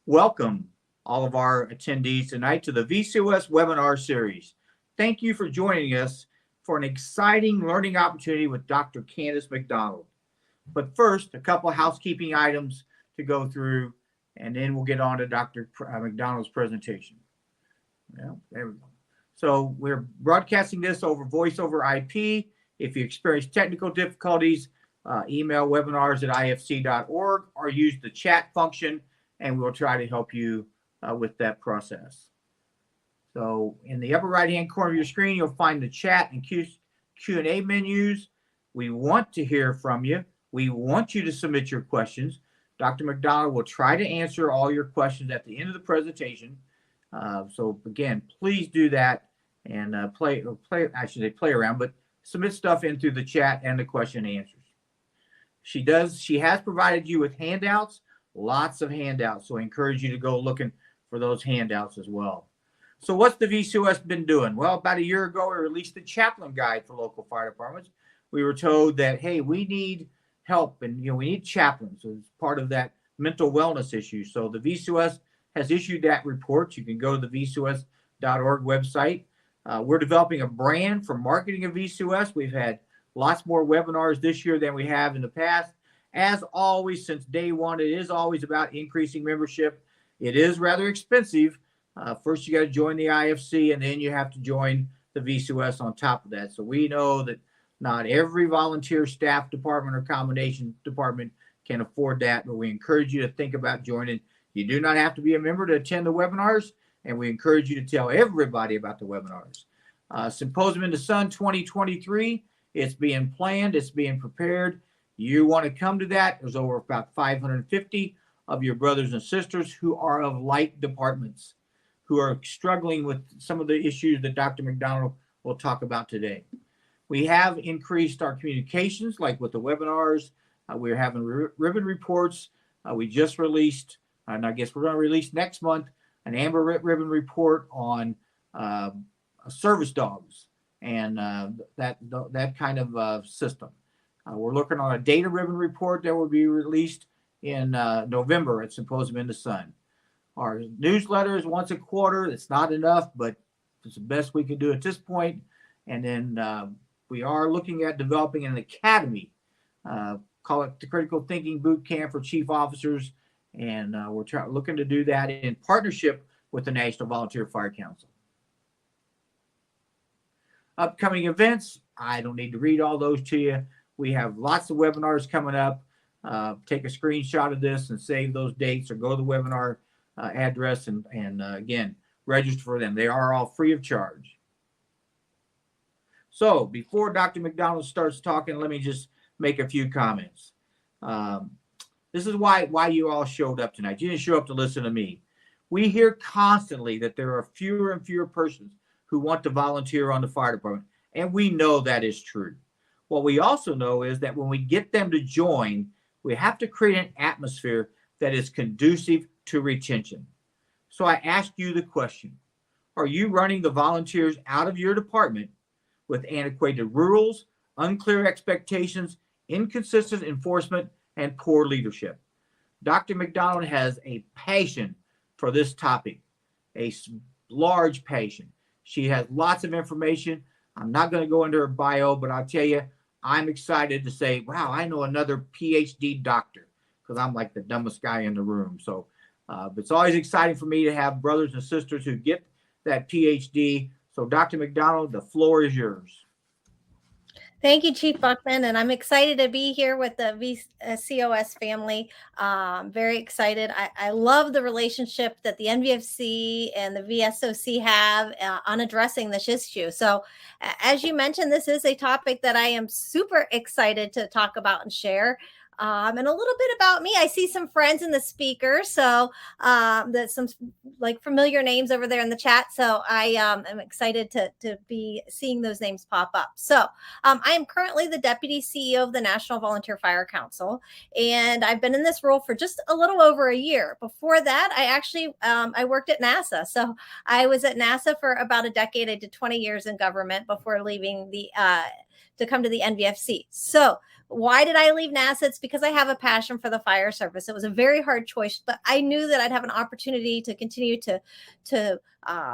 Welcome all of our attendees tonight to the VCOS webinar series. Thank you for joining us for an exciting learning opportunity with Dr. Candace McDonald. But first, a couple of housekeeping items to go through, and then we'll get on to Dr. McDonald's presentation. Well, there we go. So we're broadcasting this over voice over IP. If you experience technical difficulties, email webinars@ifc.org or use the chat function, and we'll try to help you with that process. So in the upper right-hand corner of your screen, you'll find the chat and Q&A menus. We want to hear from you. We want you to submit your questions. Dr. McDonald will try to answer all your questions at the end of the presentation. So again, please do that and play around, but submit stuff in through the chat and the question and answers. She has provided you with handouts, lots of handouts. So I encourage you to go looking for those handouts as well. So what's the VCOS been doing? Well, about a year ago, we released the chaplain guide for local fire departments. We were told that, hey, we need help and we need chaplains. So it's part of that mental wellness issue. So the VCOS has issued that report. You can go to the vcos.org website. We're developing a brand for marketing of VCOS. We've had lots more webinars this year than we have in the past. As always, since day one, it is always about increasing membership. It is rather expensive. First, you got to join the IFC, and then you have to join the VCOS on top of that. So we know that not every volunteer staff department or combination department can afford that, but we encourage you to think about joining. You do not have to be a member to attend the webinars, and we encourage you to tell everybody about the webinars. Symposium in the Sun 2023, it's being planned, it's being prepared. You want to come to that. There's over about 550 of your brothers and sisters who are of like departments, who are struggling with some of the issues that Dr. McDonald will talk about today. We have increased our communications, like with the webinars. We're having ribbon reports. We just released, and I guess we're going to release next month, an amber ribbon report on service dogs and that kind of system. We're looking on a data ribbon report that will be released in November at Symposium in the Sun. Our newsletter is once a quarter. It's not enough, but it's the best we can do at this point. And then we are looking at developing an academy, call it the Critical Thinking Boot Camp for Chief Officers. And we're looking to do that in partnership with the National Volunteer Fire Council. Upcoming events, I don't need to read all those to you. We have lots of webinars coming up. Take a screenshot of this and save those dates or go to the webinar address and again, register for them. They are all free of charge. So before Dr. McDonald starts talking, let me just make a few comments. This is why you all showed up tonight. You didn't show up to listen to me. We hear constantly that there are fewer and fewer persons who want to volunteer on the fire department, and we know that is true. What we also know is that when we get them to join, we have to create an atmosphere that is conducive to retention. So I ask you the question, are you running the volunteers out of your department with antiquated rules, unclear expectations, inconsistent enforcement, and poor leadership? Dr. McDonald has a passion for this topic, a large passion. She has lots of information. I'm not going to go into her bio, but I'll tell you, I'm excited to say, wow, I know another PhD doctor, because I'm like the dumbest guy in the room. So it's always exciting for me to have brothers and sisters who get that PhD. So Dr. McDonald, the floor is yours. Thank you, Chief Buckman, and I'm excited to be here with the VCOS family. Very excited. I love the relationship that the NVFC and the VSOC have on addressing this issue. So as you mentioned, this is a topic that I am super excited to talk about and share. And a little bit about me. I see some friends in the speaker, so that's some like familiar names over there in the chat. So I am excited to be seeing those names pop up. So I am currently the Deputy CEO of the National Volunteer Fire Council, and I've been in this role for just a little over a year. Before that, I actually I worked at NASA. So I was at NASA for about a decade. I did 20 years in government before leaving to come to the NVFC. So why did I leave NASA? It's because I have a passion for the fire service. It was a very hard choice, but I knew that I'd have an opportunity to continue to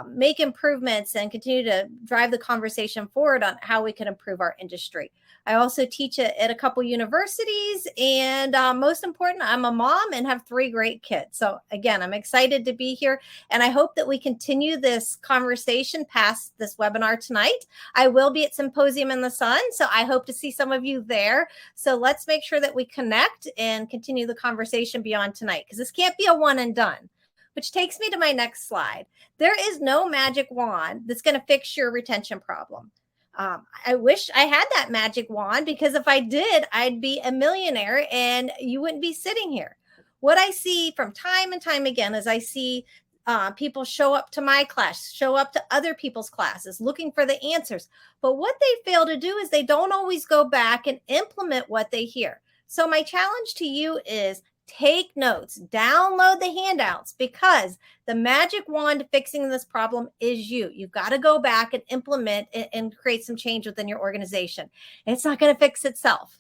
make improvements and continue to drive the conversation forward on how we can improve our industry. I also teach at a couple universities, and most important, I'm a mom and have 3 great kids. So again, I'm excited to be here, and I hope that we continue this conversation past this webinar tonight. I will be at Symposium in the Sun, so I hope to see some of you there. So let's make sure that we connect and continue the conversation beyond tonight, because this can't be a one and done. Which takes me to my next slide. There is no magic wand that's going to fix your retention problem. I wish I had that magic wand, because if I did, I'd be a millionaire and you wouldn't be sitting here. What I see from time and time again is I see people show up to my class, show up to other people's classes looking for the answers. But what they fail to do is they don't always go back and implement what they hear. So my challenge to you is take notes, download the handouts, because the magic wand to fixing this problem is you. You've got to go back and implement and create some change within your organization. It's not going to fix itself.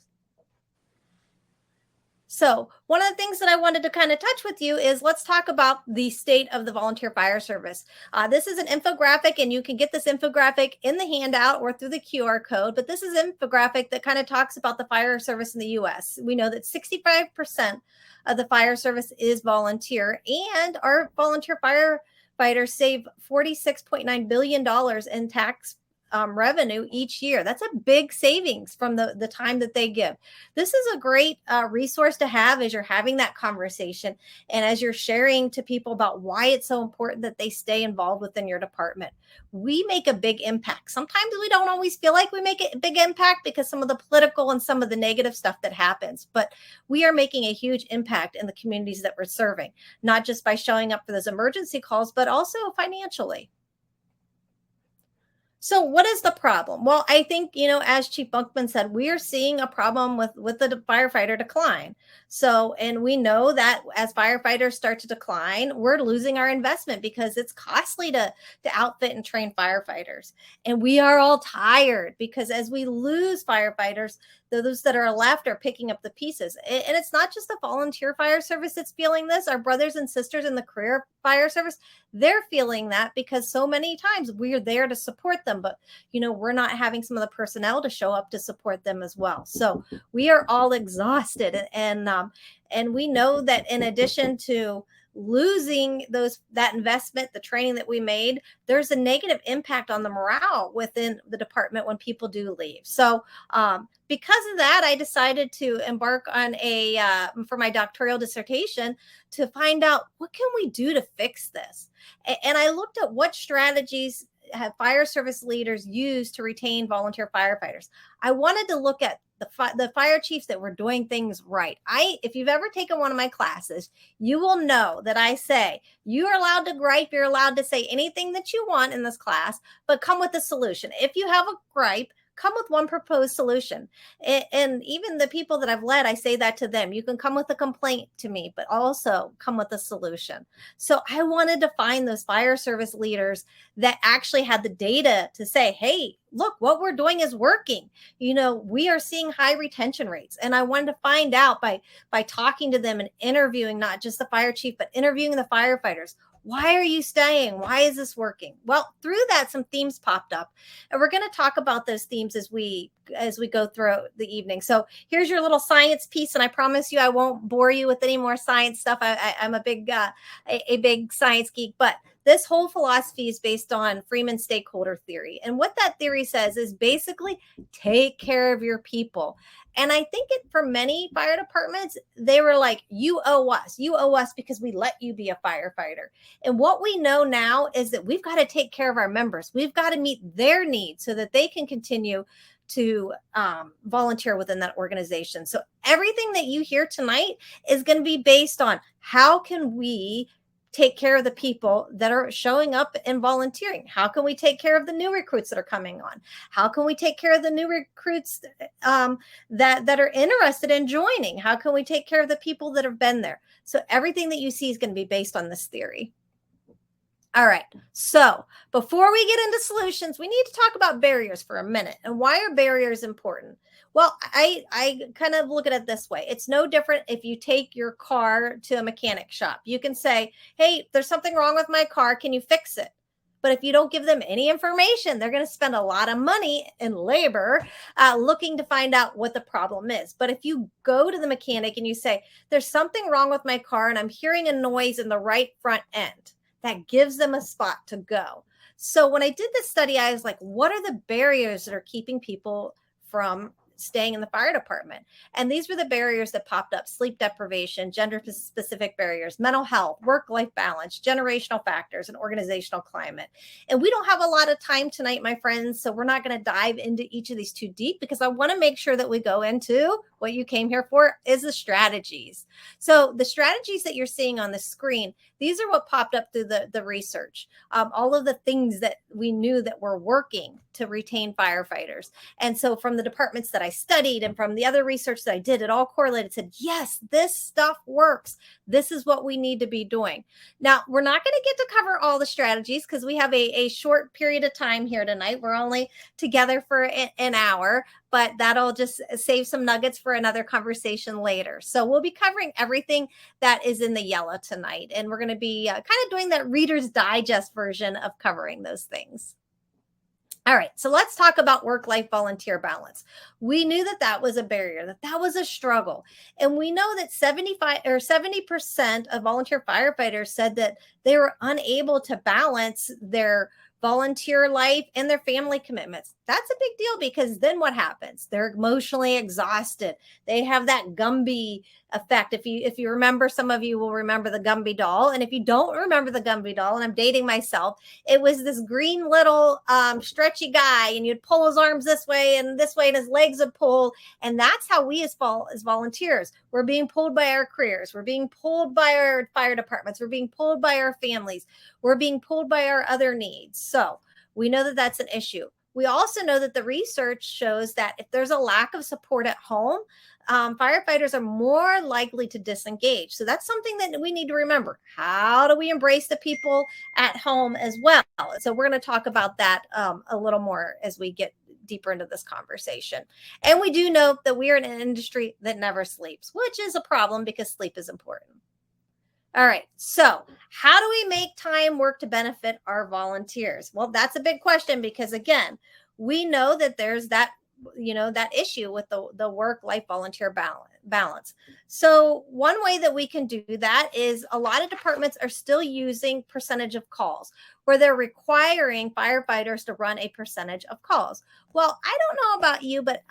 So one of the things that I wanted to kind of touch with you is, let's talk about the state of the volunteer fire service. This is an infographic, and you can get this infographic in the handout or through the QR code. But this is an infographic that kind of talks about the fire service in the U.S. We know that 65% of the fire service is volunteer, and our volunteer firefighters save $46.9 billion in tax revenue each year. That's a big savings from the time that they give. This is a great resource to have as you're having that conversation, and as you're sharing to people about why it's so important that they stay involved within your department. We make a big impact. Sometimes we don't always feel like we make a big impact because some of the political and some of the negative stuff that happens, but we are making a huge impact in the communities that we're serving, not just by showing up for those emergency calls, but also financially. So what is the problem? Well, I think, as Chief Bunkman said, we are seeing a problem with the firefighter decline. So, and we know that as firefighters start to decline, we're losing our investment because it's costly to outfit and train firefighters. And we are all tired because as we lose firefighters, those that are left are picking up the pieces. And it's not just the volunteer fire service that's feeling this. Our brothers and sisters in the career fire service, they're feeling that because so many times we're there to support them, but we're not having some of the personnel to show up to support them as well. So we are all exhausted, and we know that in addition to losing that investment, the training that we made, there's a negative impact on the morale within the department when people do leave. So because of that, I decided to embark on for my doctoral dissertation to find out what can we do to fix this. And I looked at what strategies have fire service leaders used to retain volunteer firefighters. I wanted to look at the fire chiefs that were doing things right. If you've ever taken one of my classes, you will know that I say you are allowed to gripe, you're allowed to say anything that you want in this class, but come with a solution. If you have a gripe, come with one proposed solution. And even the people that I've led, I say that to them. You can come with a complaint to me, but also come with a solution. So I wanted to find those fire service leaders that actually had the data to say, hey, look, what we're doing is working. We are seeing high retention rates. And I wanted to find out by talking to them and interviewing not just the fire chief, but interviewing the firefighters. Why are you staying? Why is this working? Well, through that, some themes popped up, and we're going to talk about those themes as we go through the evening. So here's your little science piece, and I promise you I won't bore you with any more science stuff. I'm a big science geek, but this whole philosophy is based on Freeman's stakeholder theory. And what that theory says is basically take care of your people. And I think for many fire departments, they were like, you owe us because we let you be a firefighter. And what we know now is that we've got to take care of our members. We've got to meet their needs so that they can continue to volunteer within that organization. So everything that you hear tonight is going to be based on how can we take care of the people that are showing up and volunteering? How can we take care of the new recruits that are coming on? How can we take care of the new recruits that are interested in joining? How can we take care of the people that have been there? So everything that you see is going to be based on this theory. All right. So before we get into solutions, we need to talk about barriers for a minute. And why are barriers important? Well, I kind of look at it this way. It's no different if you take your car to a mechanic shop. You can say, hey, there's something wrong with my car. Can you fix it? But if you don't give them any information, they're going to spend a lot of money and labor looking to find out what the problem is. But if you go to the mechanic and you say, there's something wrong with my car and I'm hearing a noise in the right front end, that gives them a spot to go. So when I did this study, I was like, what are the barriers that are keeping people from staying in the fire department? And these were the barriers that popped up: sleep deprivation, gender specific barriers, mental health, work-life balance, generational factors, and organizational climate. And we don't have a lot of time tonight, my friends, so we're not going to dive into each of these too deep, because I want to make sure that we go into what you came here for, is the strategies. So the strategies that you're seeing on the screen, these are what popped up through the research. All of the things that we knew that were working to retain firefighters. And so from the departments that I studied and from the other research that I did, it all correlated, said, yes, this stuff works. This is what we need to be doing. Now, we're not going to get to cover all the strategies because we have a short period of time here tonight. We're only together for an hour, but that'll just save some nuggets for another conversation later. So we'll be covering everything that is in the yellow tonight. And we're going to be kind of doing that Reader's Digest version of covering those things. All right, so let's talk about work-life volunteer balance. We knew that that was a barrier, that was a struggle. And we know that 70% of volunteer firefighters said that they were unable to balance their volunteer life and their family commitments. That's a big deal, because then what happens? They're emotionally exhausted. They have that Gumby effect. If you remember, some of you will remember the Gumby doll. And if you don't remember the Gumby doll, and I'm dating myself, it was this green little stretchy guy, and you'd pull his arms this way, and his legs would pull. And that's how we as volunteers, we're being pulled by our careers. We're being pulled by our fire departments. We're being pulled by our families. We're being pulled by our other needs. So we know that that's an issue. We also know that the research shows that if there's a lack of support at home, firefighters are more likely to disengage. So that's something that we need to remember. How do we embrace the people at home as well? So we're going to talk about that a little more as we get deeper into this conversation. And we do know that we are in an industry that never sleeps, which is a problem because sleep is important. All right. So how do we make time work to benefit our volunteers? Well, that's a big question, because again, we know that there's that issue with the work-life volunteer balance. So one way that we can do that is, a lot of departments are still using percentage of calls, where they're requiring firefighters to run a percentage of calls. Well, I don't know about you, but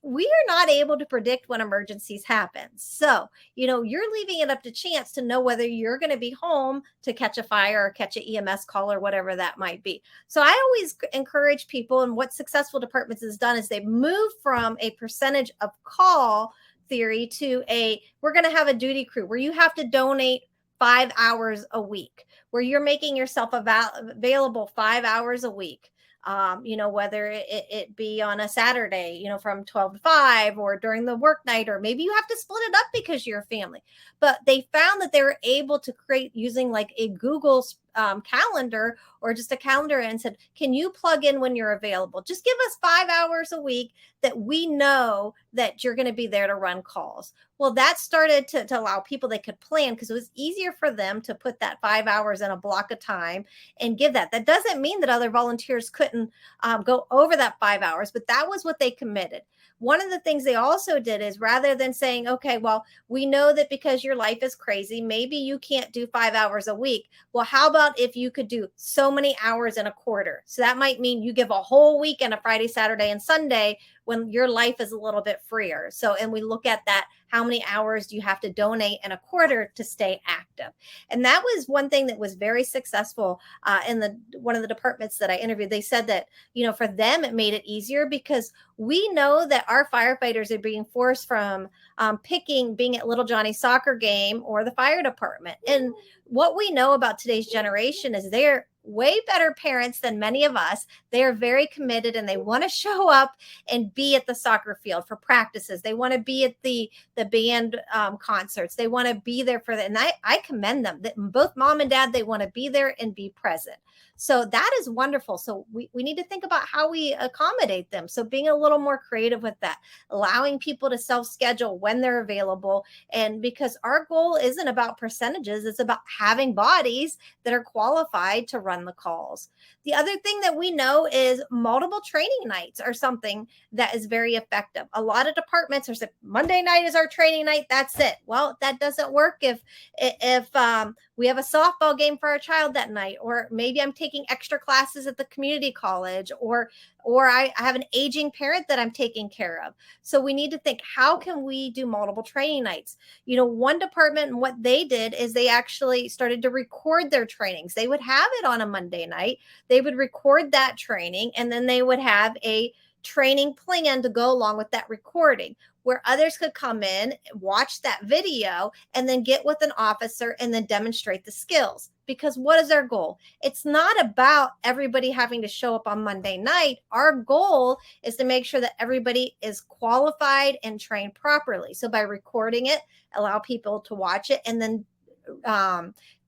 we are not able to predict when emergencies happen. So, you're leaving it up to chance to know whether you're going to be home to catch a fire or catch an EMS call or whatever that might be. So I always encourage people, and what successful departments has done is they've moved from a percentage of call theory to we're going to have a duty crew where you have to donate 5 hours a week, where you're making yourself available 5 hours a week. Whether it be on a Saturday, from 12 to 5, or during the work night, or maybe you have to split it up because you're a family. But they found that they were able to create, using like a Google calendar, or just a calendar, and said, can you plug in when you're available? Just give us 5 hours a week that we know that you're going to be there to run calls. Well, that started to allow people, they could plan, because it was easier for them to put that 5 hours in a block of time and give that. That doesn't mean that other volunteers couldn't go over that 5 hours, but that was what they committed. One of the things they also did is, rather than saying, okay, well, we know that because your life is crazy, maybe you can't do 5 hours a week. Well, how about if you could do so many hours in a quarter? So that might mean you give a whole weekend, a Friday, Saturday, and Sunday, when your life is a little bit freer. So, and we look at that, how many hours do you have to donate in a quarter to stay active? And that was one thing that was very successful in one of the departments that I interviewed. They said that, for them, it made it easier, because we know that our firefighters are being forced from picking being at Little Johnny's soccer game or the fire department. And what we know about today's generation is way better parents than many of us. They are very committed and they want to show up and be at the soccer field for practices. They want to be at the band concerts. They want to be there for that. And I commend them. Both mom and dad, they want to be there and be present. So that is wonderful. So we need to think about how we accommodate them. So being a little more creative with that, allowing people to self-schedule when they're available. And because our goal isn't about percentages, it's about having bodies that are qualified to run the calls. The other thing that we know is multiple training nights are something that is very effective. A lot of departments are saying Monday night is our training night. That's it. Well, that doesn't work if we have a softball game for our child that night, or maybe I'm taking extra classes at the community college, or I have an aging parent that I'm taking care of. So we need to think, how can we do multiple training nights? You know, one department, and what they did is they actually started to record their trainings. They would have it on a Monday night. They would record that training, and then they would have a training plan to go along with that recording, where others could come in, watch that video, and then get with an officer and then demonstrate the skills. Because what is our goal? It's not about everybody having to show up on Monday night. Our goal is to make sure that everybody is qualified and trained properly. So by recording it, allow people to watch it, and then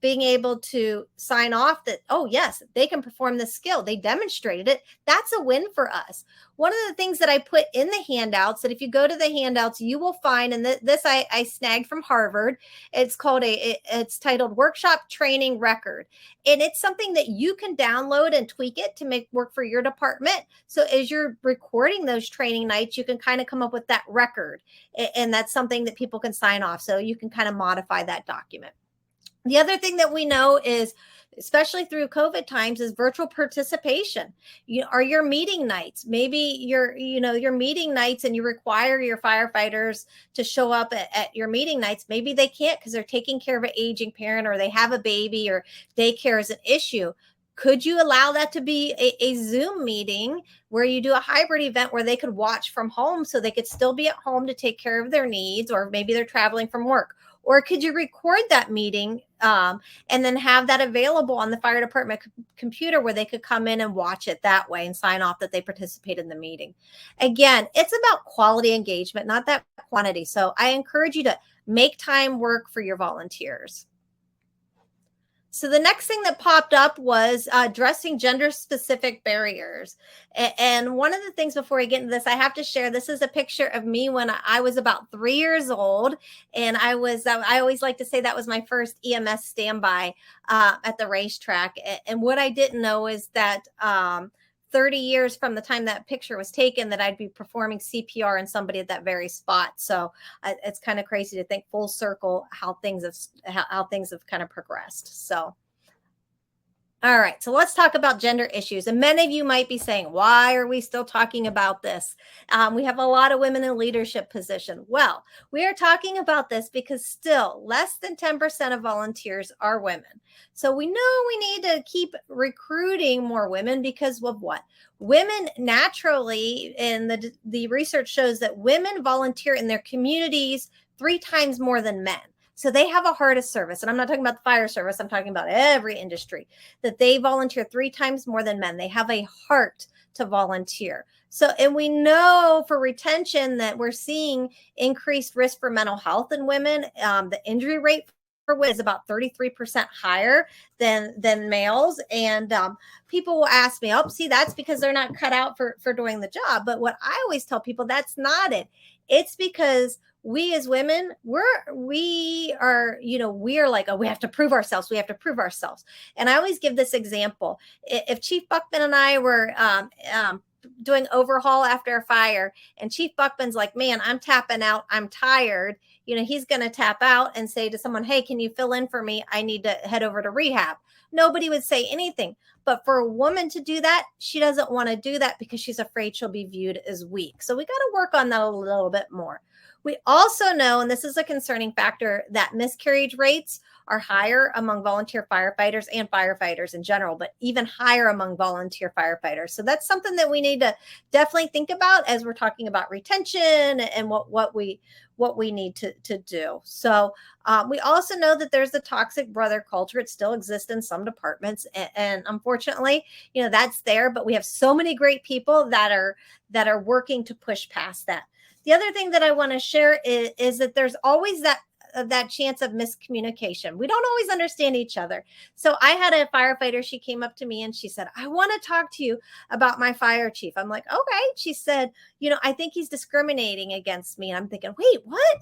being able to sign off that, oh, yes, they can perform this skill. They demonstrated it. That's a win for us. One of the things that I put in the handouts, that if you go to the handouts, you will find, and this I snagged from Harvard. It's titled Workshop Training Record. And it's something that you can download and tweak it to make work for your department. So as you're recording those training nights, you can kind of come up with that record. And that's something that people can sign off. So you can kind of modify that document. The other thing that we know is, especially through COVID times, is virtual participation. Are your meeting nights, maybe your meeting nights, and you require your firefighters to show up at your meeting nights. Maybe they can't because they're taking care of an aging parent, or they have a baby, or daycare is an issue. Could you allow that to be a Zoom meeting where you do a hybrid event where they could watch from home, so they could still be at home to take care of their needs, or maybe they're traveling from work? Or could you record that meeting and then have that available on the fire department computer, where they could come in and watch it that way and sign off that they participated in the meeting? Again, it's about quality engagement, not that quantity. So I encourage you to make time work for your volunteers. So the next thing that popped up was addressing gender-specific barriers. And one of the things, before I get into this, I have to share, this is a picture of me when I was about 3 years old. And I always like to say that was my first EMS standby at the racetrack. And what I didn't know is that 30 years from the time that picture was taken, that I'd be performing CPR on somebody at that very spot. So it's kind of crazy to think full circle how things have kind of progressed. So, all right, so let's talk about gender issues. And many of you might be saying, why are we still talking about this? We have a lot of women in leadership position. Well, we are talking about this because still less than 10% of volunteers are women. So we know we need to keep recruiting more women, because of what? Women naturally, and the research shows that women volunteer in their communities 3 times more than men. So they have a heart of service. And I'm not talking about the fire service. I'm talking about every industry, that they volunteer 3 times more than men. They have a heart to volunteer. So, and we know for retention that we're seeing increased risk for mental health in women. The injury rate for women is about 33% higher than males. And people will ask me, oh, see, that's because they're not cut out for doing the job. But what I always tell people, that's not it. It's because we as women, we are like, oh, we have to prove ourselves. We have to prove ourselves. And I always give this example. If Chief Buckman and I were doing overhaul after a fire, and Chief Buckman's like, man, I'm tapping out, I'm tired, he's going to tap out and say to someone, hey, can you fill in for me? I need to head over to rehab. Nobody would say anything. But for a woman to do that, she doesn't want to do that because she's afraid she'll be viewed as weak. So we got to work on that a little bit more. We also know, and this is a concerning factor, that miscarriage rates are higher among volunteer firefighters and firefighters in general, but even higher among volunteer firefighters. So that's something that we need to definitely think about as we're talking about retention and what we need to do. So we also know that there's the toxic brother culture. It still exists in some departments, and unfortunately, that's there. But we have so many great people that are working to push past that. The other thing that I want to share is that there's always that chance of miscommunication. We don't always understand each other. So I had a firefighter. She came up to me and she said, "I want to talk to you about my fire chief." I'm like, "Okay." She said, "I think he's discriminating against me." And I'm thinking, wait, what?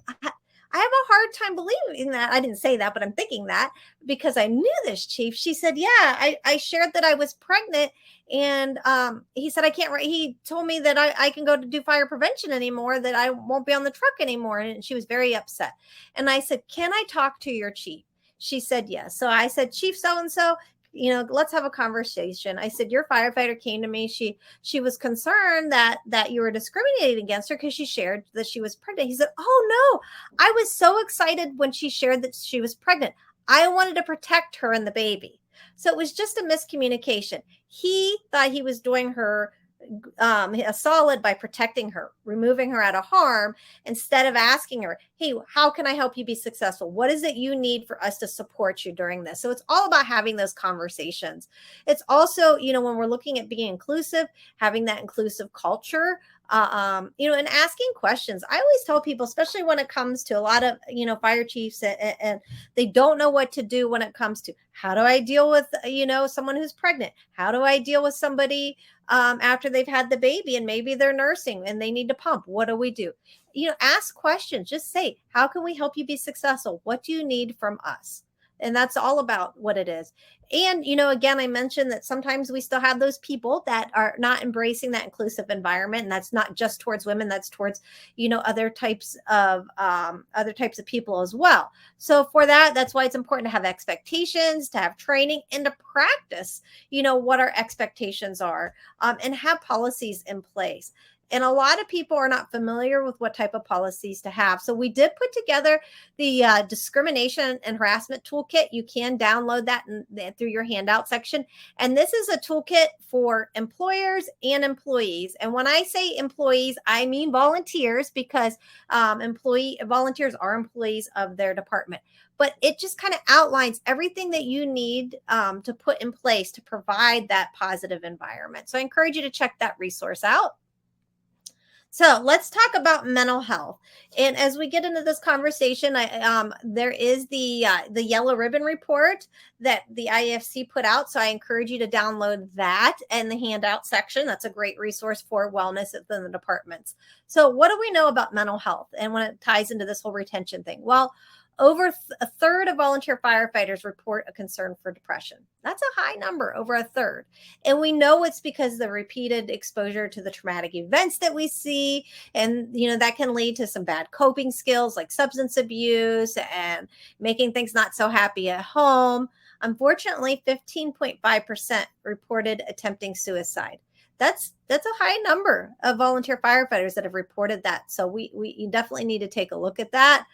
I have a hard time believing that. I didn't say that, but I'm thinking that because I knew this chief. She said, "Yeah, I shared that I was pregnant." And he said, "I can't." He told me that I can go to do fire prevention anymore, that I won't be on the truck anymore. And she was very upset. And I said, "Can I talk to your chief?" She said, "Yes." So I said, "Chief so-and-so, let's have a conversation." I said, "Your firefighter came to me. She was concerned that you were discriminating against her because she shared that she was pregnant." He said, "Oh no, I was so excited when she shared that she was pregnant. I wanted to protect her and the baby." So it was just a miscommunication. He thought he was doing her a solid by protecting her, removing her out of harm, instead of asking her, "Hey, how can I help you be successful? What is it you need for us to support you during this?" So it's all about having those conversations. It's also, when we're looking at being inclusive, having that inclusive culture, and asking questions. I always tell people, especially when it comes to a lot of, fire chiefs and they don't know what to do when it comes to, how do I deal with, someone who's pregnant? How do I deal with somebody after they've had the baby and maybe they're nursing and they need to pump? What do we do? Ask questions. Just say, "How can we help you be successful? What do you need from us?" And that's all about what it is. And, again, I mentioned that sometimes we still have those people that are not embracing that inclusive environment. And that's not just towards women, that's towards, other types of people as well. So for that's why it's important to have expectations, to have training, and to practice, what our expectations are, and have policies in place. And a lot of people are not familiar with what type of policies to have. So we did put together the discrimination and harassment toolkit. You can download that through your handout section. And this is a toolkit for employers and employees. And when I say employees, I mean volunteers, because volunteers are employees of their department. But it just kind of outlines everything that you need to put in place to provide that positive environment. So I encourage you to check that resource out. So let's talk about mental health. And as we get into this conversation, there is the yellow ribbon report that the IFC put out. So I encourage you to download that in the handout section. That's a great resource for wellness within the departments. So what do we know about mental health and when it ties into this whole retention thing? Well, over a third of volunteer firefighters report a concern for depression. That's a high number, over a third. And we know it's because of the repeated exposure to the traumatic events that we see. And, that can lead to some bad coping skills like substance abuse and making things not so happy at home. Unfortunately, 15.5% reported attempting suicide. That's a high number of volunteer firefighters that have reported that. So we definitely need to take a look at that.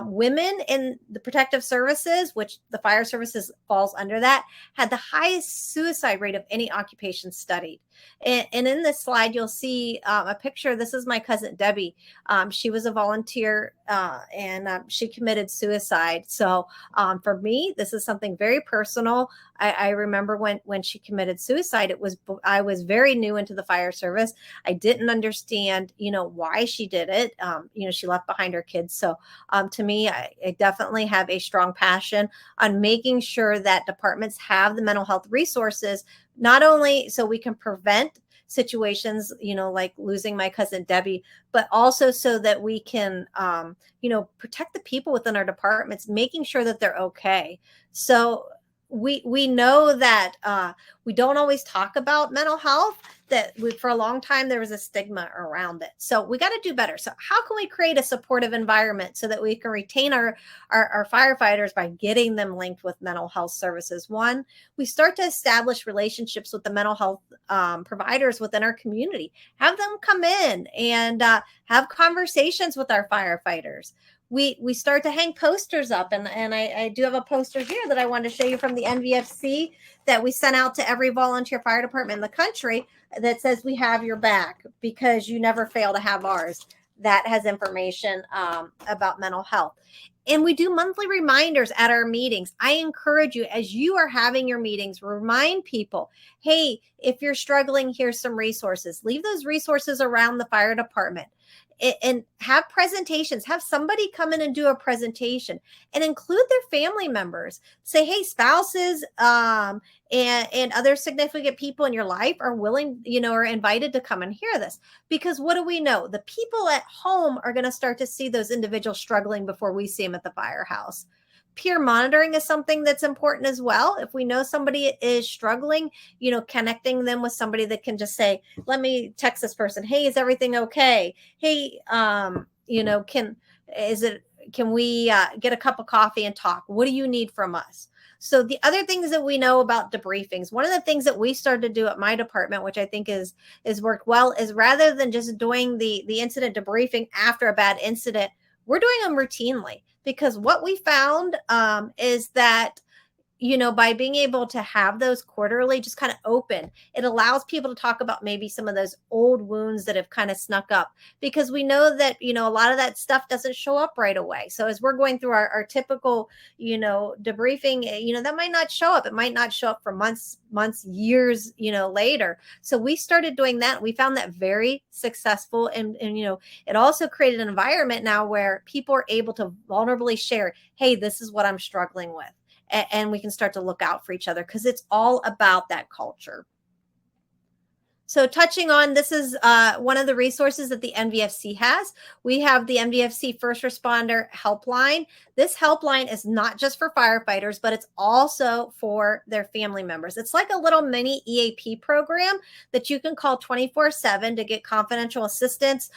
Women in the protective services, which the fire services falls under that, had the highest suicide rate of any occupation studied. And in this slide, you'll see a picture. This is my cousin Debbie. She was a volunteer and she committed suicide. So for me, this is something very personal. I remember when she committed suicide, I was very new into the fire service. I didn't understand, why she did it. She left behind her kids. So to me, I definitely have a strong passion on making sure that departments have the mental health resources, not only so we can prevent situations, like losing my cousin Debbie, but also so that we can, protect the people within our departments, making sure that they're okay. So we know that we don't always talk about mental health, for a long time there was a stigma around it. So we got to do better. So how can we create a supportive environment so that we can retain our firefighters by getting them linked with mental health services? One, we start to establish relationships with the mental health providers within our community. Have them come in and have conversations with our firefighters. We start to hang posters up, and I do have a poster here that I wanted to show you from the NVFC that we sent out to every volunteer fire department in the country that says, we have your back because you never fail to have ours. That has information about mental health. And we do monthly reminders at our meetings. I encourage you, as you are having your meetings, remind people, hey, if you're struggling, here's some resources. Leave those resources around the fire department. And have presentations, have somebody come in and do a presentation and include their family members. Say, hey, spouses and other significant people in your life are willing, are invited to come and hear this. Because what do we know? The people at home are going to start to see those individuals struggling before we see them at the firehouse. Peer monitoring is something that's important as well. If we know somebody is struggling, connecting them with somebody that can just say, let me text this person. Hey, is everything okay? Hey, can we get a cup of coffee and talk? What do you need from us? So the other things that we know about debriefings, one of the things that we started to do at my department, which I think is worked well, is rather than just doing the incident debriefing after a bad incident, we're doing them routinely. Because what we found is that, by being able to have those quarterly just kind of open, it allows people to talk about maybe some of those old wounds that have kind of snuck up, because we know that, a lot of that stuff doesn't show up right away. So as we're going through our typical, debriefing, that might not show up. It might not show up for months, years, later. So we started doing that. We found that very successful. And it also created an environment now where people are able to vulnerably share, hey, this is what I'm struggling with. And we can start to look out for each other, because it's all about that culture. So touching on, this is one of the resources that the NVFC has. We have the NVFC First Responder Helpline. This helpline is not just for firefighters, but it's also for their family members. It's like a little mini EAP program that you can call 24/7 to get confidential assistance,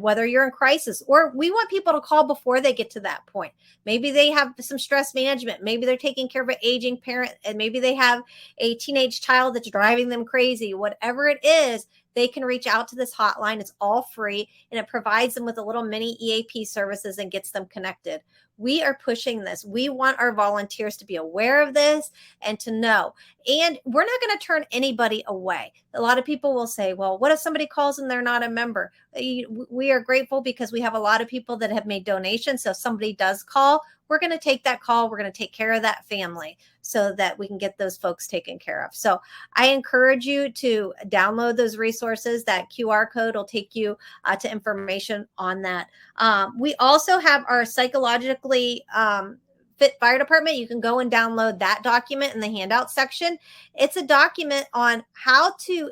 whether you're in crisis, or we want people to call before they get to that point. Maybe they have some stress management. Maybe they're taking care of an aging parent, and maybe they have a teenage child that's driving them crazy. Whatever it is, they can reach out to this hotline. It's all free, and it provides them with a little mini EAP services and gets them connected. We are pushing this. We want our volunteers to be aware of this and to know. And we're not going to turn anybody away. A lot of people will say, well, what if somebody calls and they're not a member? We are grateful because we have a lot of people that have made donations. So if somebody does call, we're going to take that call. We're going to take care of that family so that we can get those folks taken care of. So I encourage you to download those resources. That QR code will take you to information on that. We also have our psychologically fit fire department. You can go and download that document in the handout section. It's a document on how to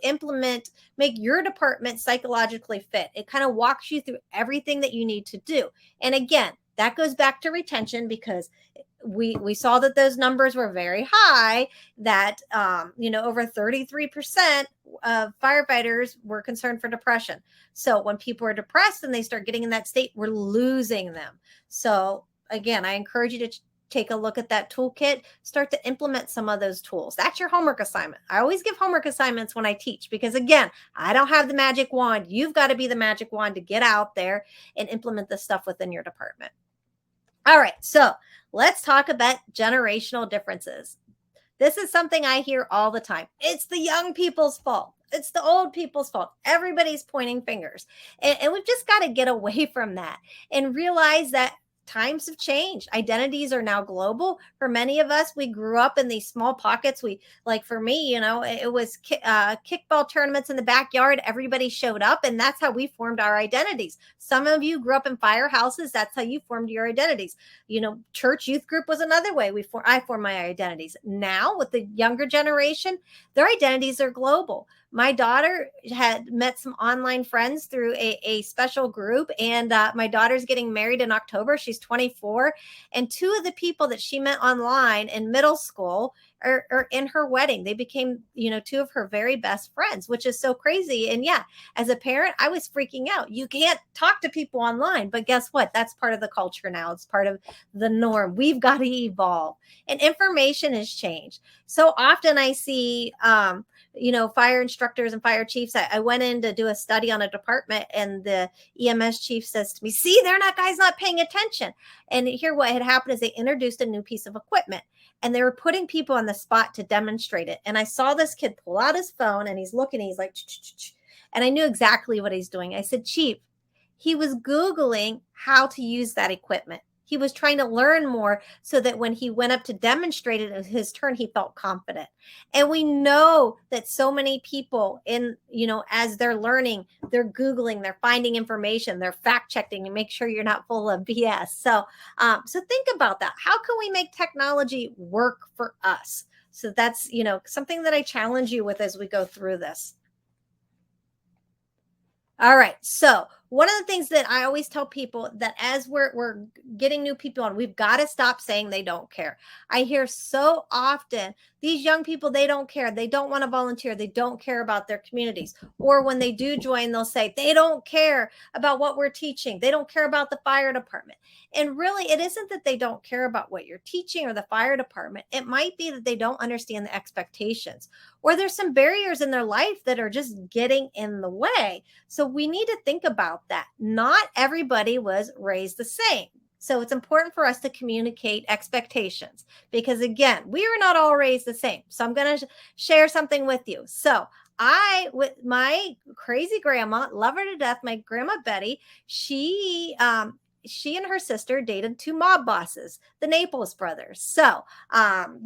make your department psychologically fit. It kind of walks you through everything that you need to do. And again, that goes back to retention, because we saw that those numbers were very high, that over 33% of firefighters were concerned for depression. So when people are depressed and they start getting in that state, we're losing them. So again, I encourage you to take a look at that toolkit, start to implement some of those tools. That's your homework assignment. I always give homework assignments when I teach, because again, I don't have the magic wand. You've got to be the magic wand to get out there and implement this stuff within your department. All right, so let's talk about generational differences. This is something I hear all the time. It's the young people's fault. It's the old people's fault. Everybody's pointing fingers. And we've just got to get away from that and realize that times have changed. Identities are now global. For many of us, we grew up in these small pockets. For me, it was kickball tournaments in the backyard. Everybody showed up, and that's how we formed our identities. Some of you grew up in firehouses. That's how you formed your identities. Church youth group was another way I formed my identities. Now, with the younger generation, their identities are global. My daughter had met some online friends through a special group, and my daughter's getting married in October. She's 24, and two of the people that she met online in middle school are in her wedding. They became, two of her very best friends, which is so crazy. And yeah, as a parent, I was freaking out. You can't talk to people online, but guess what? That's part of the culture now. It's part of the norm. We've got to evolve, and information has changed. So often I see, fire instructors and fire chiefs. I went in to do a study on a department, and the EMS chief says to me, "See, guys not paying attention." And here what had happened is they introduced a new piece of equipment, and they were putting people on the spot to demonstrate it. And I saw this kid pull out his phone, and he's looking, he's like, ch-ch-ch-ch. And I knew exactly what he's doing. I said, "Chief," he was Googling how to use that equipment. He was trying to learn more so that when he went up to demonstrate it in his turn, he felt confident. And we know that so many people as they're learning, they're Googling, they're finding information, they're fact checking and make sure you're not full of BS. So think about that. How can we make technology work for us? So that's, something that I challenge you with as we go through this. All right. So one of the things that I always tell people that as we're getting new people on, we've got to stop saying they don't care. I hear so often these young people, they don't care. They don't want to volunteer. They don't care about their communities. Or when they do join, they'll say they don't care about what we're teaching. They don't care about the fire department. And really, it isn't that they don't care about what you're teaching or the fire department. It might be that they don't understand the expectations, or there's some barriers in their life that are just getting in the way. So we need to think about that. Not everybody was raised the same. So it's important for us to communicate expectations, because again, we are not all raised the same. So I'm going to share something with you. So with my crazy grandma, love her to death, my grandma Betty, she and her sister dated two mob bosses, the Naples brothers. So, so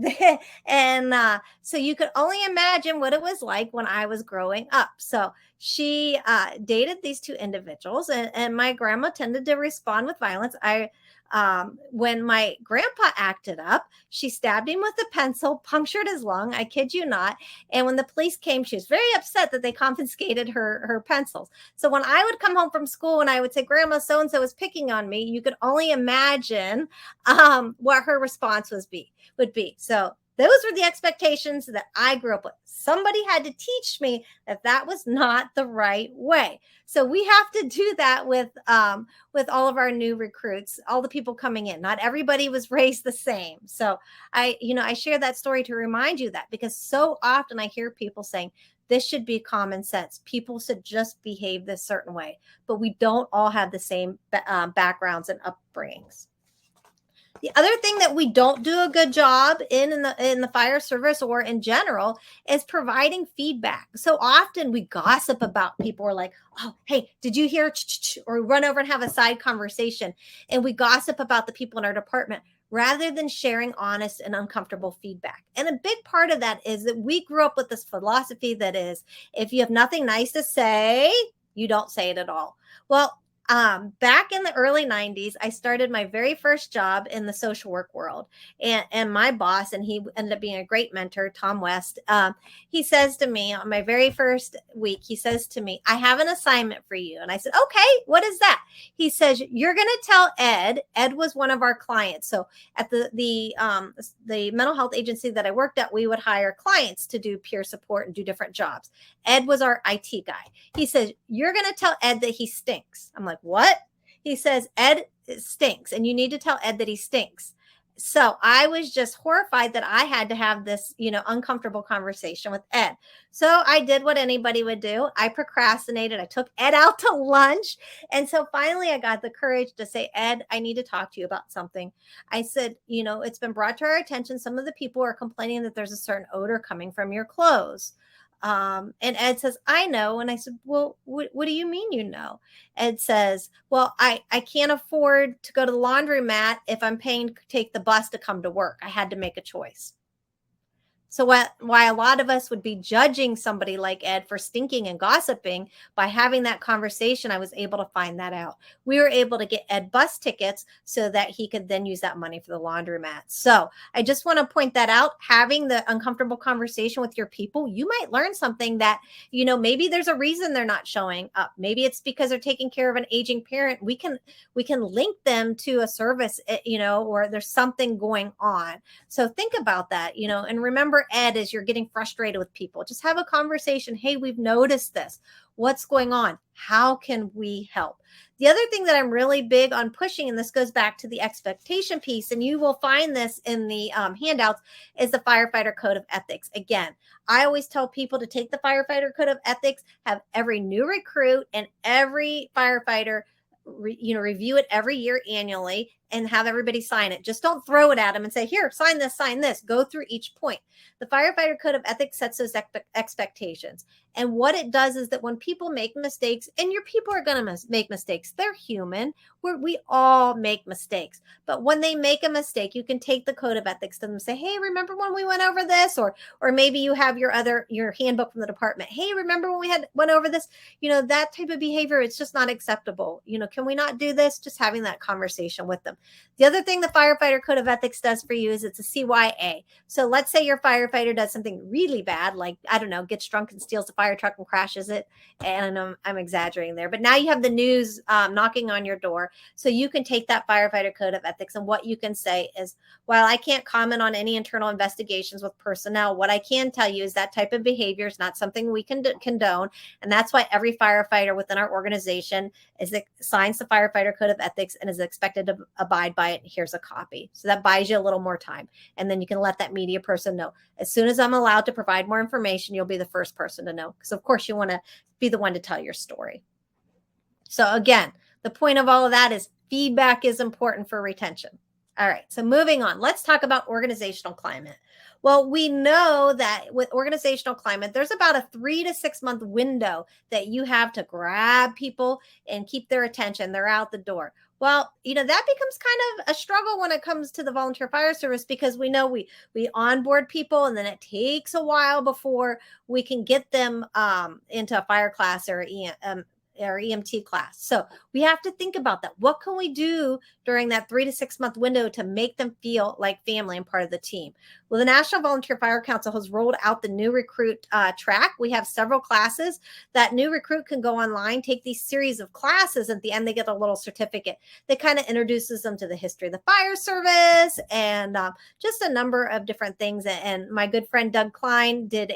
you could only imagine what it was like when I was growing up. So she dated these two individuals, and my grandma tended to respond with violence. When my grandpa acted up, she stabbed him with a pencil, punctured his lung. I kid you not. And when the police came, she was very upset that they confiscated her pencils. So when I would come home from school and I would say, "Grandma, so-and-so was picking on me," you could only imagine what her response would be. So those were the expectations that I grew up with. Somebody had to teach me that was not the right way. So we have to do that with all of our new recruits, all the people coming in. Not everybody was raised the same. So I share that story to remind you that, because so often I hear people saying, this should be common sense. People should just behave this certain way, but we don't all have the same backgrounds and upbringings. The other thing that we don't do a good job in the fire service or in general is providing feedback. So often we gossip about people. We're like, "Oh, hey, did you hear?" Or we run over and have a side conversation, and we gossip about the people in our department rather than sharing honest and uncomfortable feedback. And a big part of that is that we grew up with this philosophy that is, if you have nothing nice to say, you don't say it at all. Well, back in the early 90s, I started my very first job in the social work world, and my boss, and he ended up being a great mentor, Tom West. He says to me on my very first week, he says to me, "I have an assignment for you." And I said, "Okay, what is that?" He says, "You're going to tell Ed." Ed was one of our clients. So at the mental health agency that I worked at, we would hire clients to do peer support and do different jobs. Ed was our IT guy. He says, "You're going to tell Ed that he stinks." I'm like, "What?" He says, "Ed stinks, and you need to tell Ed that he stinks." So I was just horrified that I had to have this, uncomfortable conversation with Ed. So I did what anybody would do. I procrastinated. I took Ed out to lunch. And so finally I got the courage to say, "Ed, I need to talk to you about something." I said, "It's been brought to our attention. Some of the people are complaining that there's a certain odor coming from your clothes." And Ed says, "I know." And I said, "Well, what do you mean you know?" Ed says, "Well, I can't afford to go to the laundromat if I'm paying to take the bus to come to work. I had to make a choice." So why a lot of us would be judging somebody like Ed for stinking and gossiping, by having that conversation, I was able to find that out. We were able to get Ed bus tickets so that he could then use that money for the laundromat. So I just want to point that out. Having the uncomfortable conversation with your people, you might learn something that, maybe there's a reason they're not showing up. Maybe it's because they're taking care of an aging parent. We can link them to a service, or there's something going on. So think about that, and remember, Ed, as you're getting frustrated with people, just have a conversation. Hey, we've noticed this. What's going on? How can we help? The other thing that I'm really big on pushing, and this goes back to the expectation piece, and you will find this in the handouts, is the Firefighter Code of Ethics. Again, I always tell people to take the Firefighter Code of Ethics, have every new recruit and every firefighter review it every year annually, and have everybody sign it. Just don't throw it at them and say, here, sign this. Go through each point. The Firefighter Code of Ethics sets those expectations. And what it does is that when people make mistakes, and your people are going to make mistakes, they're human. We all make mistakes. But when they make a mistake, you can take the Code of Ethics to them and say, hey, remember when we went over this? Or maybe you have your handbook from the department. Hey, remember when we went over this? That type of behavior, it's just not acceptable. Can we not do this? Just having that conversation with them. The other thing the Firefighter Code of Ethics does for you is it's a CYA. So let's say your firefighter does something really bad, like, I don't know, gets drunk and steals the fire truck and crashes it. And I'm exaggerating there, but now you have the news knocking on your door. So you can take that Firefighter Code of Ethics, and what you can say is, while I can't comment on any internal investigations with personnel, what I can tell you is that type of behavior is not something we can condone. And that's why every firefighter within our organization signs the Firefighter Code of Ethics and is expected to abide by it. Here's a copy. So that buys you a little more time. And then you can let that media person know. As soon as I'm allowed to provide more information, you'll be the first person to know. Because of course you want to be the one to tell your story. So again, the point of all of that is feedback is important for retention. All right, so moving on, let's talk about organizational climate. Well, we know that with organizational climate, there's about a 3 to 6 month window that you have to grab people and keep their attention. They're out the door. Well, that becomes kind of a struggle when it comes to the volunteer fire service, because we know we onboard people, and then it takes a while before we can get them into a fire class or EMT class. So we have to think about that. What can we do during that 3 to 6 month window to make them feel like family and part of the team? Well, the National Volunteer Fire Council has rolled out the new recruit track. We have several classes that new recruit can go online, take these series of classes. At the end, they get a little certificate that kind of introduces them to the history of the fire service and just a number of different things. And my good friend Doug Klein did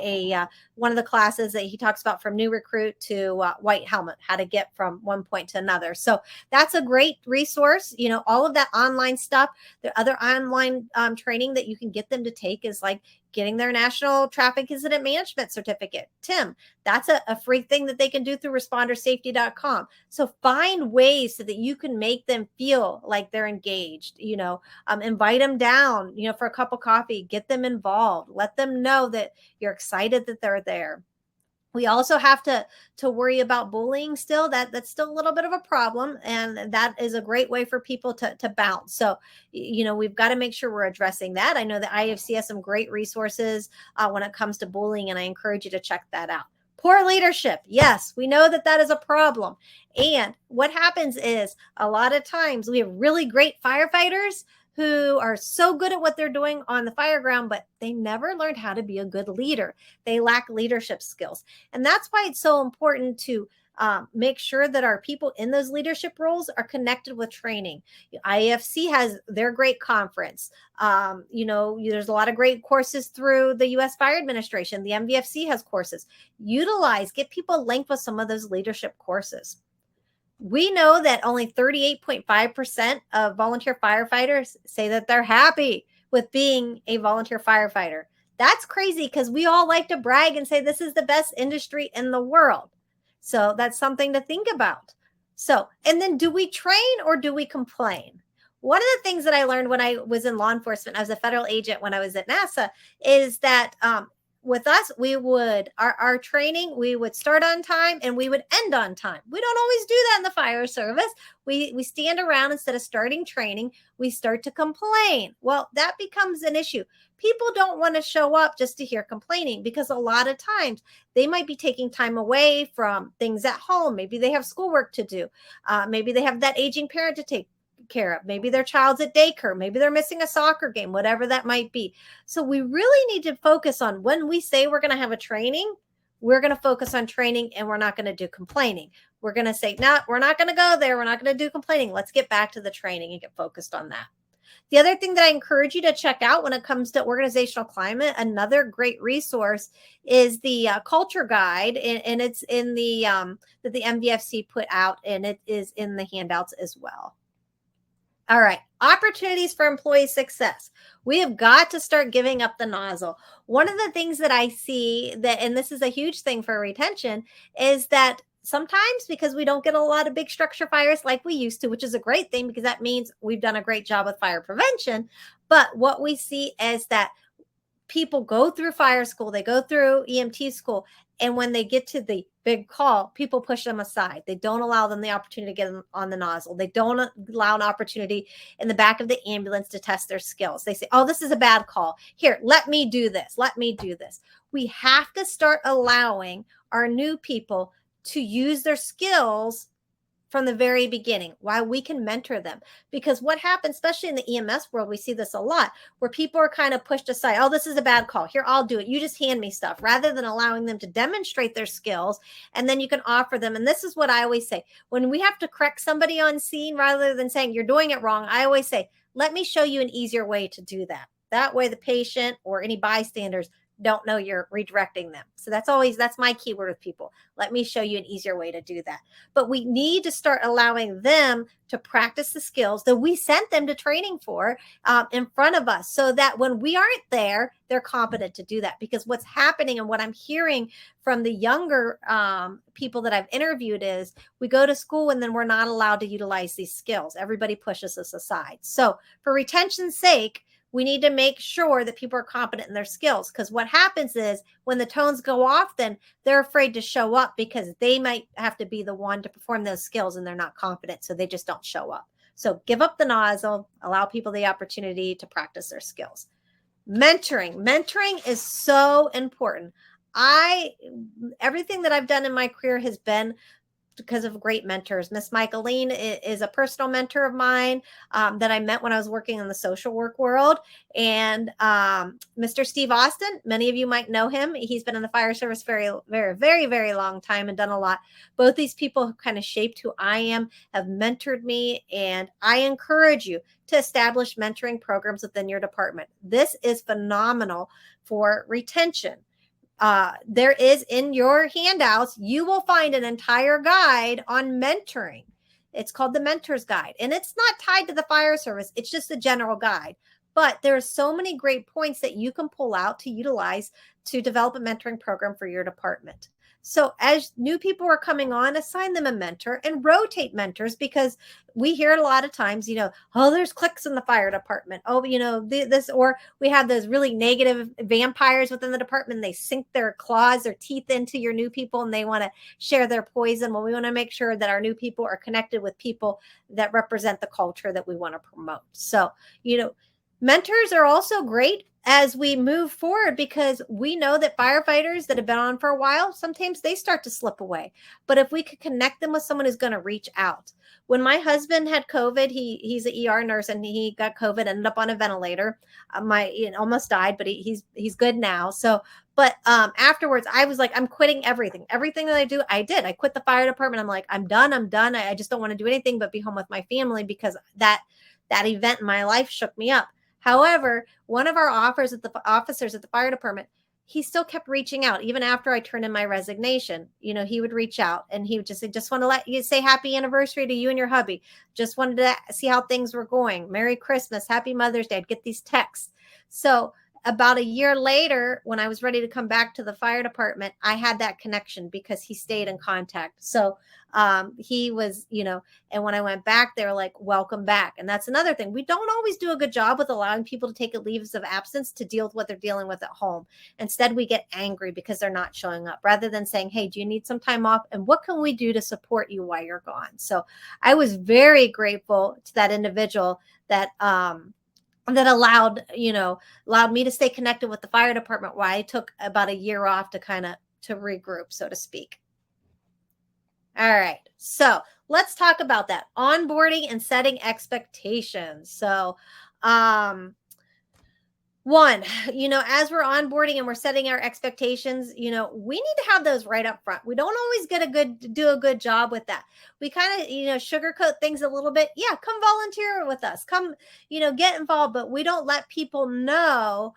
one of the classes that he talks about, from new recruit to white helmet, how to get from one point to another. So that's a great resource. All of that online stuff. The other online training that you can get them to take is like getting their National Traffic Incident Management Certificate. Tim, that's a free thing that they can do through respondersafety.com. So find ways so that you can make them feel like they're engaged, invite them down, for a cup of coffee, get them involved, let them know that you're excited that they're there. We also have to worry about bullying still. That's still a little bit of a problem. And that is a great way for people to bounce. So, we've got to make sure we're addressing that. I know that IFC has some great resources when it comes to bullying, and I encourage you to check that out. Poor leadership. Yes, we know that is a problem. And what happens is a lot of times we have really great firefighters who are so good at what they're doing on the fire ground, but they never learned how to be a good leader. They lack leadership skills. And that's why it's so important to make sure that our people in those leadership roles are connected with training. IFC has their great conference. There's a lot of great courses through the U.S. Fire Administration. The MVFC has courses. Get people linked with some of those leadership courses. We know that only 38.5% of volunteer firefighters say that they're happy with being a volunteer firefighter. That's crazy, because we all like to brag and say this is the best industry in the world. So that's something to think about. So, and then do we train or do we complain? One of the things that I learned when I was in law enforcement, I was a federal agent when I was at NASA, is that with us, we would, our training, we would start on time and we would end on time. We don't always do that in the fire service. We stand around, instead of starting training, we start to complain. Well, that becomes an issue. People don't want to show up just to hear complaining, because a lot of times they might be taking time away from things at home. Maybe they have schoolwork to do. Maybe they have that aging parent to take care of. Maybe their child's at daycare. Maybe they're missing a soccer game, whatever that might be. So we really need to focus on, when we say we're going to have a training, we're going to focus on training, and we're not going to do complaining. We're going to say, no, we're not going to go there. We're not going to do complaining. Let's get back to the training and get focused on that. The other thing that I encourage you to check out when it comes to organizational climate, another great resource, is the culture guide, and it's in the that the MVFC put out, and it is in the handouts as well. All right, opportunities for employee success. We have got to start giving up the nozzle. One of the things that I see that, and this is a huge thing for retention, is that sometimes, because we don't get a lot of big structure fires like we used to, which is a great thing because that means we've done a great job with fire prevention. But what we see is that people go through fire school, they go through EMT school, and when they get to the big call, people push them aside. They don't allow them the opportunity to get on the nozzle. They don't allow an opportunity in the back of the ambulance to test their skills. They say, oh, this is a bad call. Here, let me do this. Let me do this. We have to start allowing our new people to use their skills from the very beginning, while we can mentor them. Because what happens, especially in the EMS world, we see this a lot, where people are kind of pushed aside. Oh, this is a bad call. Here, I'll do it. You just hand me stuff, rather than allowing them to demonstrate their skills. And then you can offer them. And this is what I always say. When we have to correct somebody on scene, rather than saying you're doing it wrong, I always say, let me show you an easier way to do that. That way the patient or any bystanders don't know you're redirecting them. So that's my keyword with people. Let me show you an easier way to do that. But we need to start allowing them to practice the skills that we sent them to training for in front of us, so that when we aren't there, they're competent to do that. Because what's happening, and what I'm hearing from the younger people that I've interviewed, is we go to school and then we're not allowed to utilize these skills. Everybody pushes us aside. So for retention's sake, we need to make sure that people are competent in their skills, because what happens is when the tones go off, then they're afraid to show up because they might have to be the one to perform those skills and they're not confident. So they just don't show up. So give up the nozzle, allow people the opportunity to practice their skills. Mentoring is so important. Everything that I've done in my career has been because of great mentors. Miss Michaeline is a personal mentor of mine that I met when I was working in the social work world. And Mr. Steve Austin, many of you might know him. He's been in the fire service very, very, very, very long time and done a lot. Both these people have kind of shaped who I am, have mentored me, and I encourage you to establish mentoring programs within your department. This is phenomenal for retention. There is, in your handouts, you will find an entire guide on mentoring. It's called the Mentor's Guide, and it's not tied to the fire service. It's just a general guide. But there are so many great points that you can pull out to utilize to develop a mentoring program for your department. So as new people are coming on, assign them a mentor and rotate mentors, because we hear a lot of times, oh, there's cliques in the fire department. Oh, this, or we have those really negative vampires within the department. They sink their claws, their teeth into your new people, and they want to share their poison. Well, we want to make sure that our new people are connected with people that represent the culture that we want to promote. So, mentors are also great as we move forward, because we know that firefighters that have been on for a while, sometimes they start to slip away. But if we could connect them with someone who's going to reach out. When my husband had COVID, he's an ER nurse, and he got COVID, ended up on a ventilator. Almost died, but he's good now. So, but afterwards, I was like, I'm quitting everything. Everything that I do, I did. I quit the fire department. I'm like, I'm done. I just don't want to do anything but be home with my family, because that event in my life shook me up. However, one of our officers at the fire department, he still kept reaching out even after I turned in my resignation. He would reach out and he would just say, just want to let you say happy anniversary to you and your hubby. Just wanted to see how things were going. Merry Christmas, Happy Mother's Day. I'd get these texts. So about a year later, when I was ready to come back to the fire department, I had that connection because he stayed in contact. So he was, and when I went back, they were like, welcome back. And that's another thing. We don't always do a good job with allowing people to take leaves of absence to deal with what they're dealing with at home. Instead, we get angry because they're not showing up rather than saying, hey, do you need some time off? And what can we do to support you while you're gone? So I was very grateful to that individual that allowed me to stay connected with the fire department while I took about a year off to to regroup, so to speak. All right. So let's talk about that onboarding and setting expectations. So, one, as we're onboarding and we're setting our expectations, we need to have those right up front. We don't always do a good job with that. We kind of, sugarcoat things a little bit. Yeah, come volunteer with us. Come, get involved, but we don't let people know,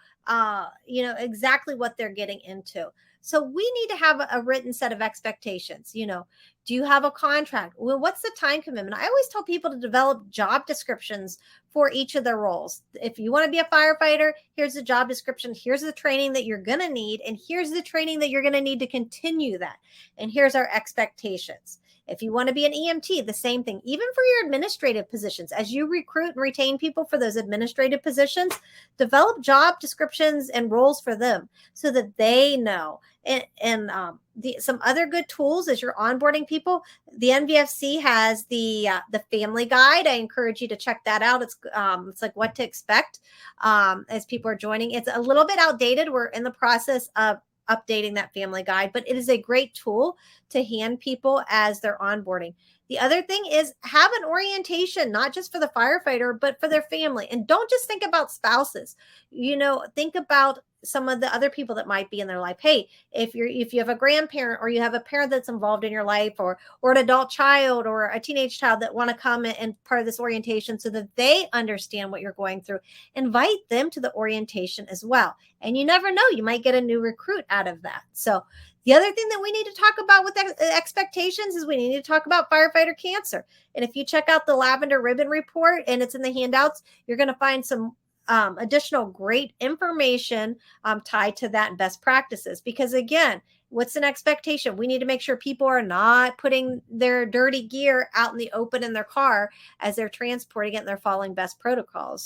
exactly what they're getting into. So we need to have a written set of expectations. Do you have a contract? Well, what's the time commitment? I always tell people to develop job descriptions for each of their roles. If you want to be a firefighter, here's the job description. Here's the training that you're going to need. And here's the training that you're going to need to continue that. And here's our expectations. If you want to be an EMT, the same thing. Even for your administrative positions, as you recruit and retain people for those administrative positions, develop job descriptions and roles for them so that they know. And some other good tools as you're onboarding people. The NVFC has the family guide. I encourage you to check that out. It's like what to expect as people are joining. It's a little bit outdated. We're in the process of updating that family guide, but it is a great tool to hand people as they're onboarding. The other thing is have an orientation, not just for the firefighter, but for their family. And don't just think about spouses, think about some of the other people that might be in their life. Hey, if you have a grandparent or you have a parent that's involved in your life or an adult child or a teenage child that want to come and part of this orientation so that they understand what you're going through, invite them to the orientation as well. And you never know, you might get a new recruit out of that. So the other thing that we need to talk about with expectations is we need to talk about firefighter cancer. And if you check out the Lavender Ribbon Report, and it's in the handouts, you're going to find some additional great information tied to that and best practices. Because again, what's an expectation? We need to make sure people are not putting their dirty gear out in the open in their car as they're transporting it and they're following best protocols.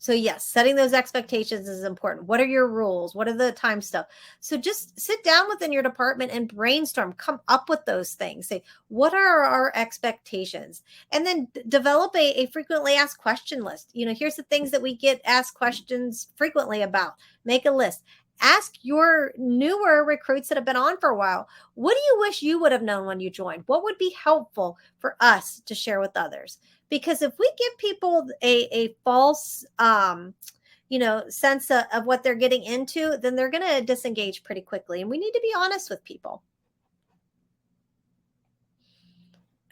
So yes, setting those expectations is important. What are your rules? What are the time stuff? So just sit down within your department and brainstorm, come up with those things. Say, what are our expectations? And then develop a frequently asked question list. Here's the things that we get asked questions frequently about. Make a list. Ask your newer recruits that have been on for a while, what do you wish you would have known when you joined? What would be helpful for us to share with others? Because if we give people a false, sense of what they're getting into, then they're going to disengage pretty quickly. And we need to be honest with people.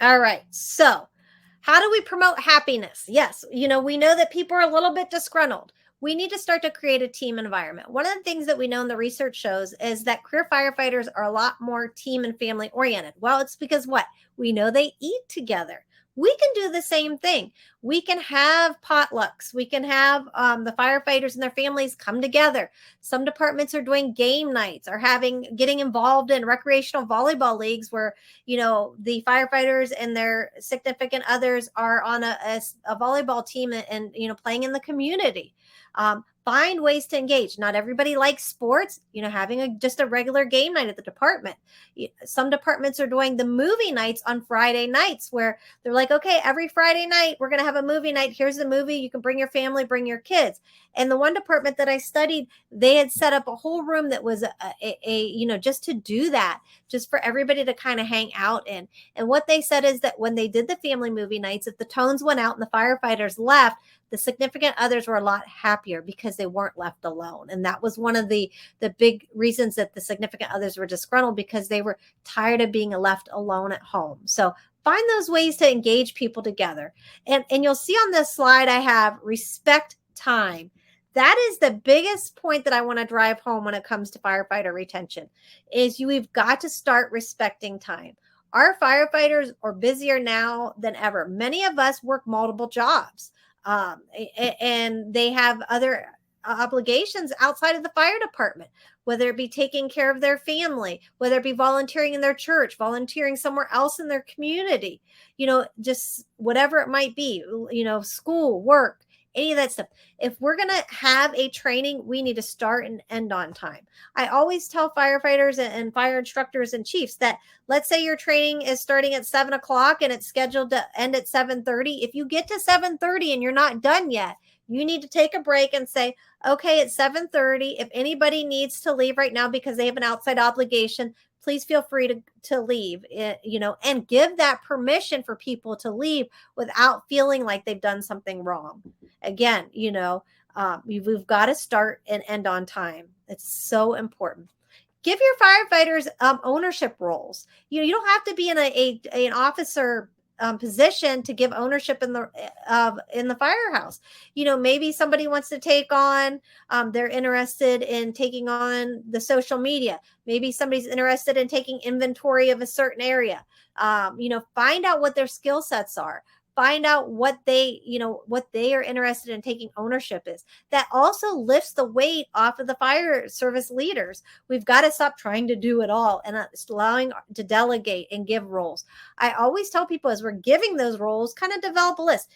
All right. So how do we promote happiness? Yes. We know that people are a little bit disgruntled. We need to start to create a team environment. One of the things that we know in the research shows is that career firefighters are a lot more team and family oriented. Well, it's because what? We know they eat together. We can do the same thing. We can have potlucks. We can have the firefighters and their families come together. Some departments are doing game nights or getting involved in recreational volleyball leagues where, the firefighters and their significant others are on a volleyball team and playing in the community. Find ways to engage. Not everybody likes sports, having just a regular game night at the department. Some departments are doing the movie nights on Friday nights where they're like, okay, every Friday night, we're going to have a movie night. Here's the movie. You can bring your family, bring your kids. And the one department that I studied, they had set up a whole room that was just to do that, just for everybody to kind of hang out in. And what they said is that when they did the family movie nights, if the tones went out and the firefighters left, the significant others were a lot happier because they weren't left alone. And that was one of the big reasons that the significant others were disgruntled, because they were tired of being left alone at home. So find those ways to engage people together. And you'll see on this slide, I have respect time. That is the biggest point that I want to drive home when it comes to firefighter retention, is we've got to start respecting time. Our firefighters are busier now than ever. Many of us work multiple jobs. And they have other obligations outside of the fire department, whether it be taking care of their family, whether it be volunteering in their church, volunteering somewhere else in their community, just whatever it might be, school, work, any of that stuff. If we're going to have a training, we need to start and end on time. I always tell firefighters and fire instructors and chiefs that, let's say your training is starting at 7 o'clock and it's scheduled to end at 7:30. If you get to 7:30 and you're not done yet, you need to take a break and say, okay, it's 7:30. If anybody needs to leave right now because they have an outside obligation, please feel free to leave, and give that permission for people to leave without feeling like they've done something wrong. Again, we've got to start and end on time. It's so important. Give your firefighters ownership roles. You don't have to be in an officer position to give ownership in the firehouse. Maybe somebody wants to take on, they're interested in taking on the social media. Maybe somebody's interested in taking inventory of a certain area. Find out what their skill sets are. Find out what they are interested in taking ownership is. That also lifts the weight off of the fire service leaders. We've got to stop trying to do it all and allowing to delegate and give roles. I always tell people, as we're giving those roles, kind of develop a list.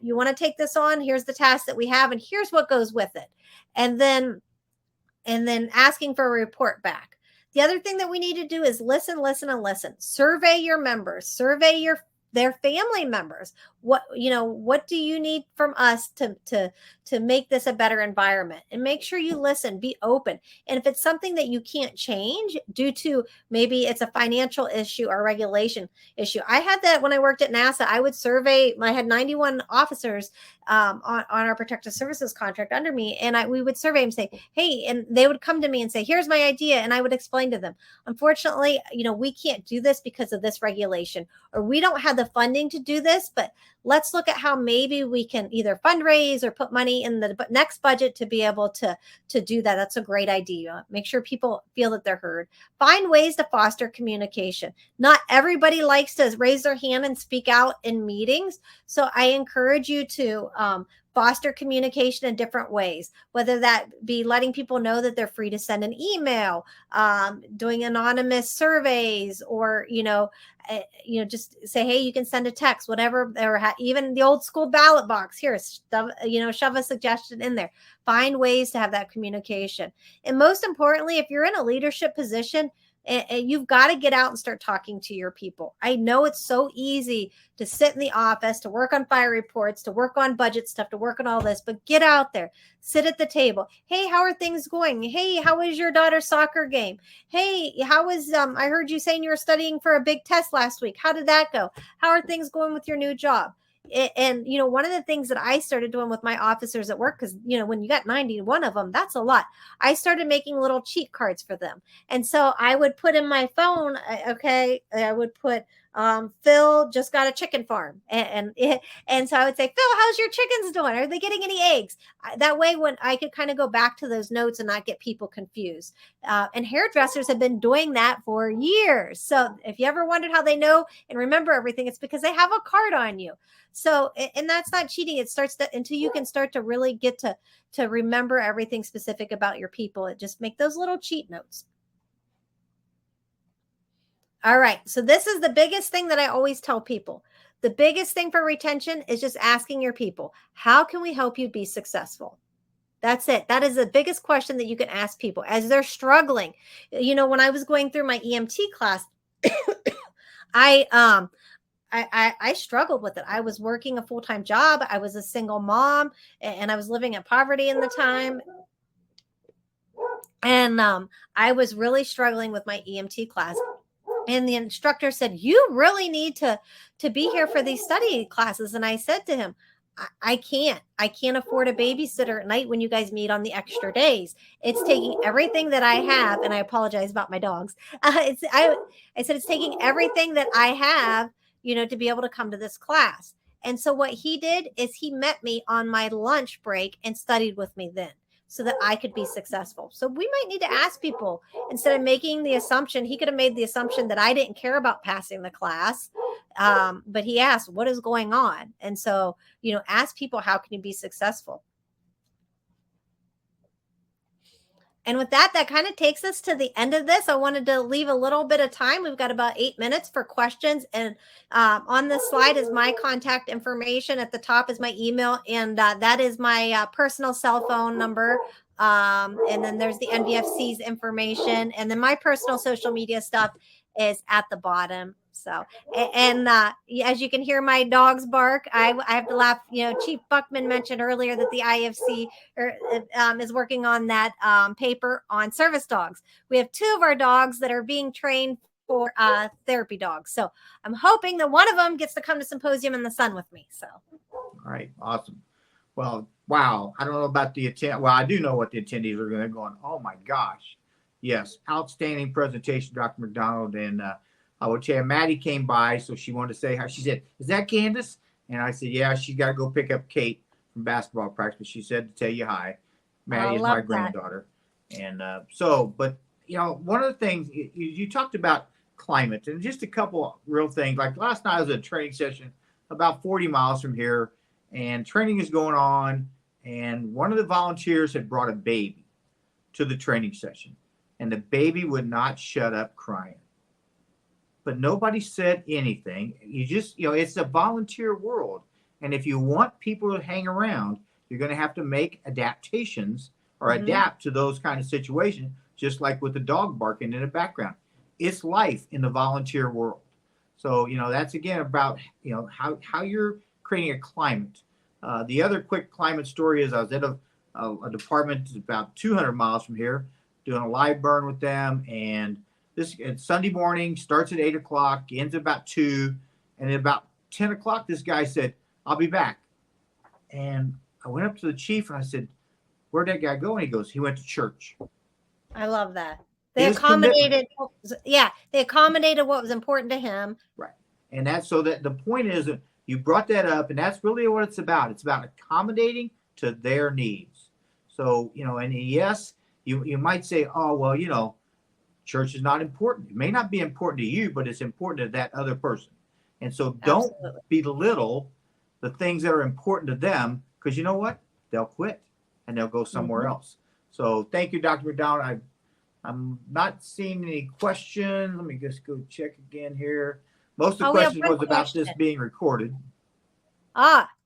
You want to take this on? Here's the task that we have, and here's what goes with it. And then asking for a report back. The other thing that we need to do is listen. Survey your members, survey their family members. What do you need from us to make this a better environment? And make sure you listen, be open. And if it's something that you can't change due to, maybe it's a financial issue or regulation issue. I had that when I worked at NASA. I would survey, I had 91 officers on our protective services contract under me. And we would survey and say, hey, and they would come to me and say, here's my idea. And I would explain to them, unfortunately, we can't do this because of this regulation, or we don't have the funding to do this, but let's look at how maybe we can either fundraise or put money in the next budget to be able to do that. That's a great idea. Make sure people feel that they're heard. Find ways to foster communication. Not everybody likes to raise their hand and speak out in meetings. So I encourage you to foster communication in different ways, whether that be letting people know that they're free to send an email, doing anonymous surveys, or, just say, hey, you can send a text, whatever, or even the old school ballot box here, shove a suggestion in there. Find ways to have that communication. And most importantly, if you're in a leadership position, and you've got to get out and start talking to your people. I know it's so easy to sit in the office, to work on fire reports, to work on budget stuff, to work on all this, but get out there, sit at the table. Hey, how are things going? Hey, how was your daughter's soccer game? Hey, how was, I heard you saying you were studying for a big test last week. How did that go? How are things going with your new job? And, one of the things that I started doing with my officers at work, because, when you got 91 of them, that's a lot. I started making little cheat cards for them. And so I would put in my phone, I would put, Phil just got a chicken farm. And so I would say, Phil, how's your chickens doing? Are they getting any eggs? That way, when I could kind of go back to those notes and not get people confused. And hairdressers have been doing that for years. So if you ever wondered how they know and remember everything, it's because they have a card on you. So, and that's not cheating. It starts until you can start to really get to remember everything specific about your people. It just make those little cheat notes. All right. So this is the biggest thing that I always tell people. The biggest thing for retention is just asking your people, how can we help you be successful? That's it. That is the biggest question that you can ask people as they're struggling. When I was going through my EMT class, I struggled with it. I was working a full-time job. I was a single mom, and I was living in poverty in the time. And I was really struggling with my EMT class. And the instructor said, you really need to be here for these study classes. And I said to him, I can't afford a babysitter at night when you guys meet on the extra days. It's taking everything that I have. And I apologize about my dogs. I said, it's taking everything that I have, to be able to come to this class. And so what he did is he met me on my lunch break and studied with me then, so that I could be successful. So we might need to ask people, instead of making the assumption, he could have made the assumption that I didn't care about passing the class. But he asked, what is going on? And so, ask people, how can you be successful? And with that, that kind of takes us to the end of this. I wanted to leave a little bit of time. We've got about 8 minutes for questions. And on this slide is my contact information. At the top is my email. And that is my personal cell phone number. And then there's the NVFC's information. And then my personal social media stuff is at the bottom. So, and as you can hear my dogs bark, I have to laugh. Chief Buckman mentioned earlier that the IFC is working on that paper on service dogs. We have 2 of our dogs that are being trained for therapy dogs. So I'm hoping that one of them gets to come to symposium in the sun with me. So. All right. Awesome. Well, wow. I don't know about the Well, I do know what the attendees are going to go on. Oh my gosh. Yes. Outstanding presentation, Dr. McDonald. And I would tell you, Maddie came by, so she wanted to say hi. She said, "Is that Candace?" And I said, "Yeah, she got to go pick up Kate from basketball practice." But she said to tell you hi. Maddie is my granddaughter. And but one of the things you talked about climate, and just a couple real things. Like last night I was at a training session about 40 miles from here, and training is going on. And one of the volunteers had brought a baby to the training session, and the baby would not shut up crying. But nobody said anything. You just, it's a volunteer world. And if you want people to hang around, you're going to have to make adaptations or adapt to those kind of situations, just like with the dog barking in the background. It's life in the volunteer world. So, that's again about, how you're creating a climate. The other quick climate story is I was at a department about 200 miles from here doing a live burn with them. And this Sunday morning, starts at 8 o'clock, ends at about 2. And at about 10 o'clock, this guy said, "I'll be back." And I went up to the chief and I said, "Where'd that guy go?" And he goes, "He went to church." I love that. They accommodated. Yeah, they accommodated what was important to him. Right. And that's so that the point is that you brought that up, and that's really what it's about. It's about accommodating to their needs. So, and yes, you might say, "Oh, well, church is not important." It may not be important to you, but it's important to that other person. And so don't belittle the things that are important to them, because you know what? They'll quit and they'll go somewhere else. So thank you, Dr. McDonald. I'm not seeing any questions. Let me just go check again here. Most of the questions was about this being recorded.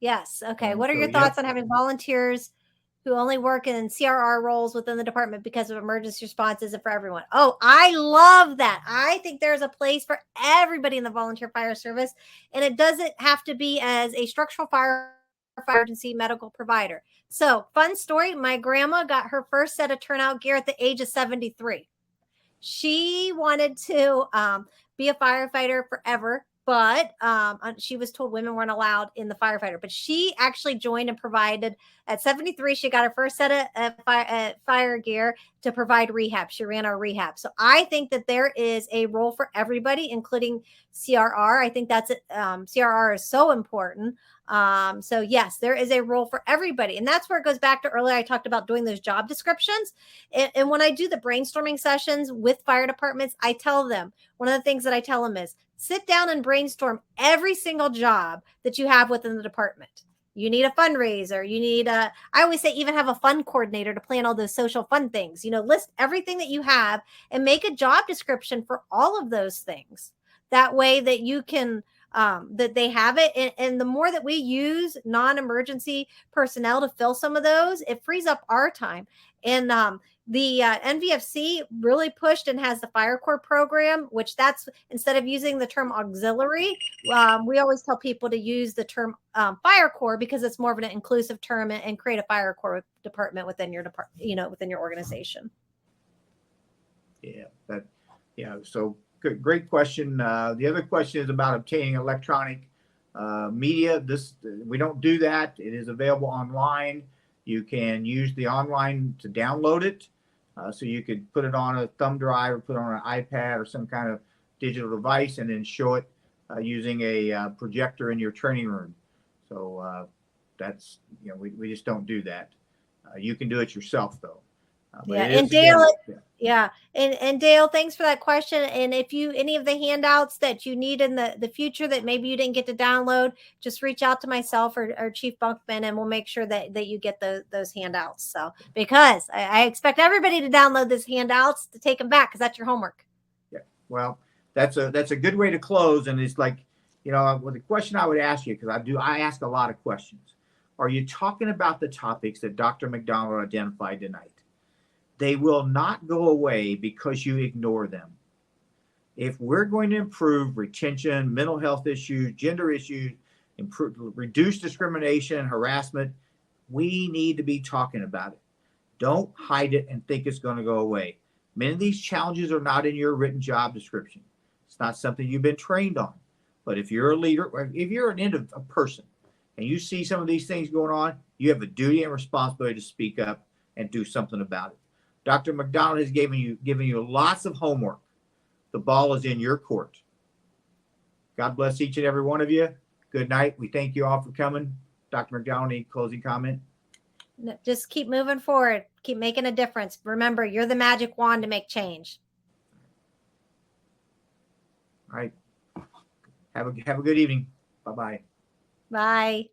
Yes. Okay. What are your thoughts on having volunteers who only work in CRR roles within the department because of emergency responses and for everyone? Oh, I love that. I think there's a place for everybody in the volunteer fire service, and it doesn't have to be as a structural fire emergency medical provider. So, fun story, my grandma got her first set of turnout gear at the age of 73. She wanted to be a firefighter forever, but she was told women weren't allowed in the firefighter. But she actually joined and provided at 73. She got her first set of fire gear to provide rehab. She ran our rehab. So I think that there is a role for everybody, including CRR. I think that's CRR is so important. So yes, there is a role for everybody. And that's where it goes back to earlier. I talked about doing those job descriptions. And when I do the brainstorming sessions with fire departments, I tell them, one of the things that I tell them is sit down and brainstorm every single job that you have within the department. You need a fundraiser. You need I always say, even have a fund coordinator to plan all those social fun things. List everything that you have and make a job description for all of those things. That way that you can, that they have it. And the more that we use non-emergency personnel to fill some of those, it frees up our time. And the NVFC really pushed and has the Fire Corps program, which that's, instead of using the term auxiliary, we always tell people to use the term Fire Corps, because it's more of an inclusive term, and create a Fire Corps department within your department, within your organization. Yeah. So great question. The other question is about obtaining electronic media. We don't do that. It is available online. You can use the online to download it. So you could put it on a thumb drive or put it on an iPad or some kind of digital device, and then show it using a projector in your training room. So that's, we just don't do that. You can do it yourself though. And Dale, Yeah. And Dale, thanks for that question. And if you any of the handouts that you need in the future that maybe you didn't get to download, just reach out to myself or Chief Bunkman, and we'll make sure that you get those handouts. So because I expect everybody to download these handouts to take them back because that's your homework. Yeah. Well, that's a good way to close. And it's like, well, the question I would ask you, because I ask a lot of questions. Are you talking about the topics that Dr. McDonald identified tonight? They will not go away because you ignore them. If we're going to improve retention, mental health issues, gender issues, reduce discrimination and harassment, we need to be talking about it. Don't hide it and think it's going to go away. Many of these challenges are not in your written job description. It's not something you've been trained on. But if you're a leader, or if you're a person, and you see some of these things going on, you have a duty and responsibility to speak up and do something about it. Dr. McDonald has given you lots of homework. The ball is in your court. God bless each and every one of you. Good night. We thank you all for coming. Dr. McDonald, any closing comment? Just keep moving forward. Keep making a difference. Remember, you're the magic wand to make change. All right. Have a good evening. Bye-bye. Bye.